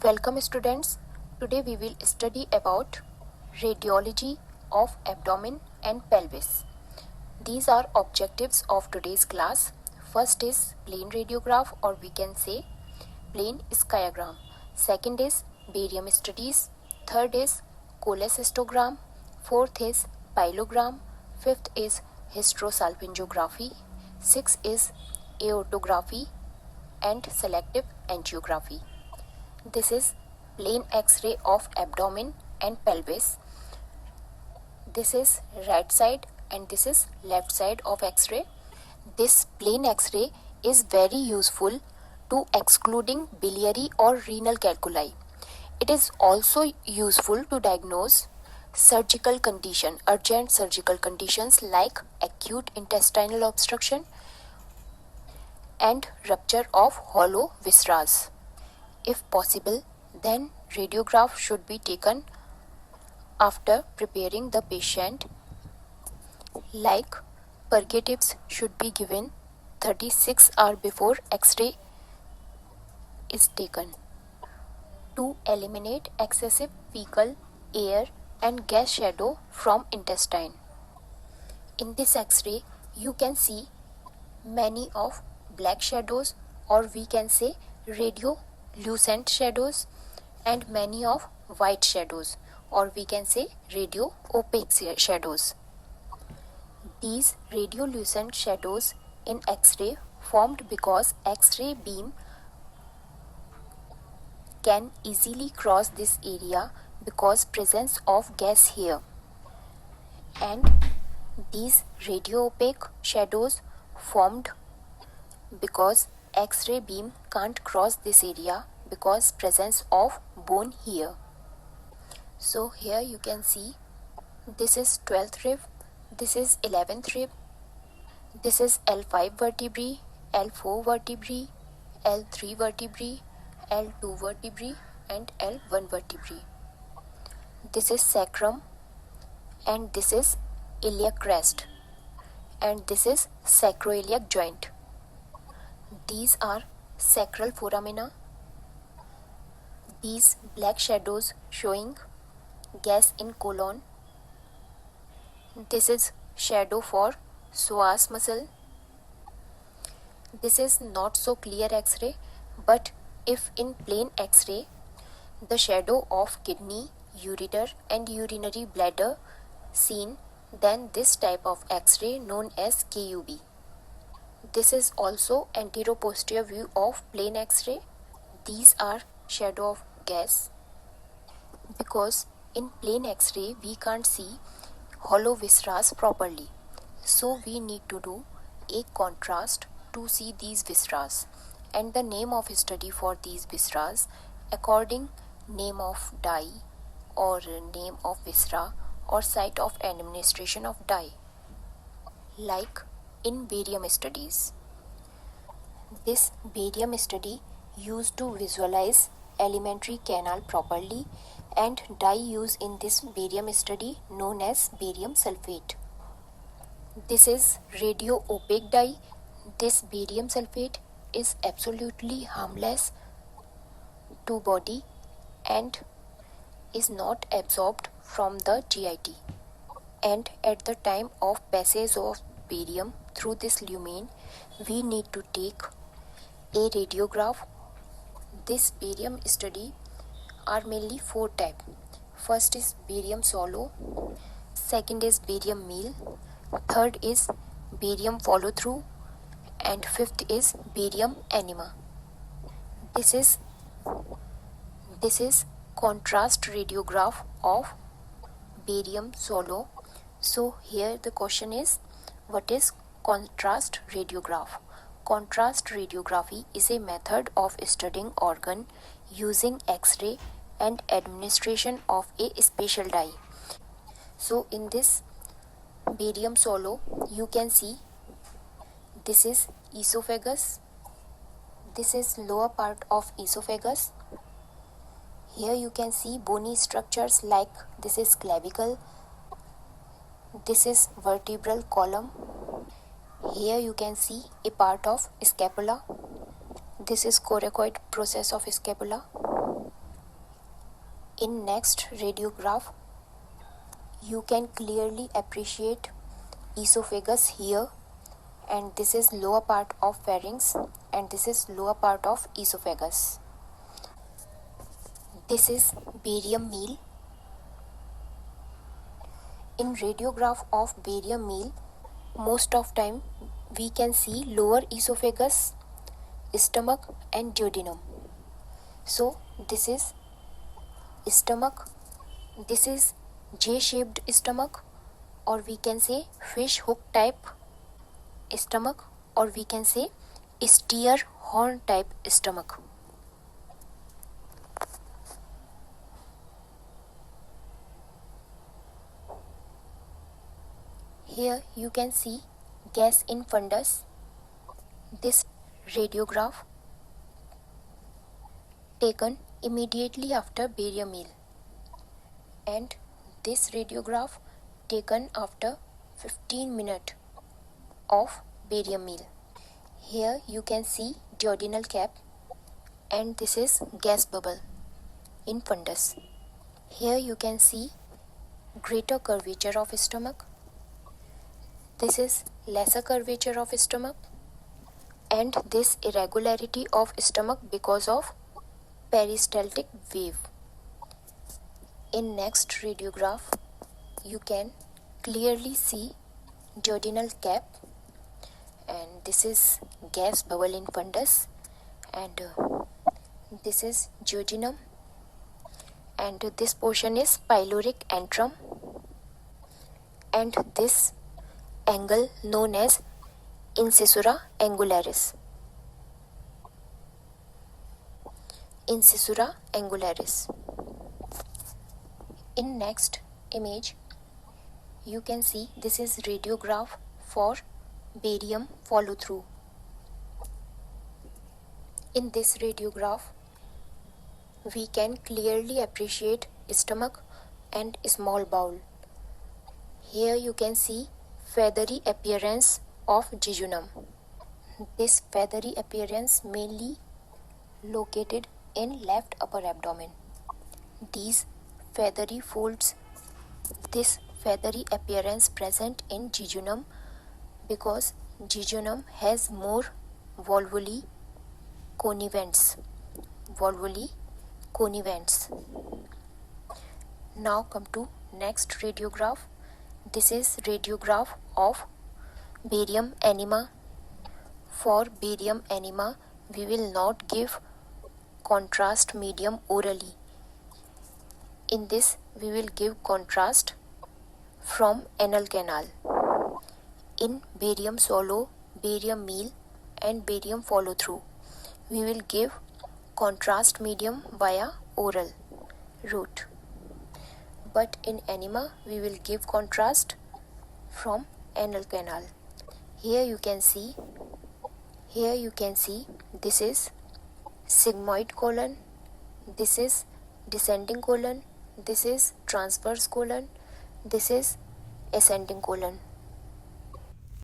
Welcome students. Today we will study about radiology of abdomen and pelvis. These are objectives of today's class. First is plain radiograph, or we can say plain skiagram. Second is barium studies. Third is cholecystogram. Fourth is pyelogram. Fifth is hysterosalpingography. Sixth is aortography and selective angiography. This is plain X-ray of abdomen and pelvis. This is right side and this is left side of X-ray. This plain X-ray is very useful to excluding biliary or renal calculi. It is also useful to diagnose surgical condition, urgent surgical conditions like acute intestinal obstruction and rupture of hollow viscera. If possible, then radiograph should be taken after preparing the patient, like purgatives should be given 36 hours before X-ray is taken to eliminate excessive fecal, air and gas shadow from intestine. In this X-ray, you can see many of black shadows, or we can say radiolucent shadows, and many of white shadows, or we can say radio opaque shadows. These radiolucent shadows in X-ray formed because X-ray beam can easily cross this area because presence of gas here, and these radio opaque shadows formed because X-ray beam can't cross this area because presence of bone here. So here you can see this is 12th rib, this is 11th rib, this is L5 vertebrae, L4 vertebrae, L3 vertebrae, L2 vertebrae and L1 vertebrae. This is sacrum and this is iliac crest and this is sacroiliac joint. These are sacral foramina. These black shadows showing gas in colon. This is shadow for psoas muscle. This is not so clear X-ray, but if in plain X-ray the shadow of kidney, ureter and urinary bladder seen, then this type of X-ray known as KUB. This is also anterior-posterior view of plain X-ray. These are shadow of gas because in plain X-ray we can't see hollow viscera properly. So we need to do a contrast to see these viscera, and the name of study for these viscera according name of dye or name of viscera or site of administration of dye, like in barium studies. This barium study used to visualize alimentary canal properly, and dye used in this barium study known as barium sulfate. This is radio opaque dye. This barium sulfate is absolutely harmless to body and is not absorbed from the GIT. And at the time of passage of barium through this lumen, we need to take a radiograph. This barium study are mainly 4 types. First is barium solo, second is barium meal, third is barium follow through, and fifth is barium enema. This is contrast radiograph of barium solo. So here the question is, what is contrast radiograph? Contrast radiography is a method of studying organ using X-ray and administration of a special dye. So in this barium solo, you can see this is esophagus. This is lower part of esophagus. Here you can see bony structures like this is clavicle. This is vertebral column. Here you can see a part of scapula. This is coracoid process of scapula. In next radiograph, you can clearly appreciate esophagus here, and this is lower part of pharynx, and this is lower part of esophagus. This is barium meal. In radiograph of barium meal, most of time we can see lower esophagus, stomach and duodenum. So this is stomach, this is J-shaped stomach, or we can say fish hook type stomach, or we can say steer horn type stomach. Here you can see gas in fundus. This radiograph taken immediately after barium meal, and this radiograph taken after 15 minutes of barium meal. Here you can see duodenal cap, and this is gas bubble in fundus. Here you can see greater curvature of stomach. This is lesser curvature of stomach, and this irregularity of stomach because of peristaltic wave. In next radiograph, you can clearly see duodenal cap, and this is gas bubble in fundus, and this is duodenum, and this portion is pyloric antrum, and this angle known as incisura angularis. Incisura angularis. In next image, you can see this is radiograph for barium follow through. In this radiograph, we can clearly appreciate stomach and small bowel. Here you can see feathery appearance of jejunum. This feathery appearance mainly located in left upper abdomen. These feathery folds, this feathery appearance present in jejunum because jejunum has more volvuli connivents. Volvuli connivents. Now come to next radiograph. This is radiograph of barium enema. For barium enema, we will not give contrast medium orally. In this, we will give contrast from anal canal. In barium swallow, barium meal and barium follow through, we will give contrast medium via oral route. But in enema, we will give contrast from anal canal. Here you can see this is sigmoid colon, this is descending colon, this is transverse colon, this is ascending colon.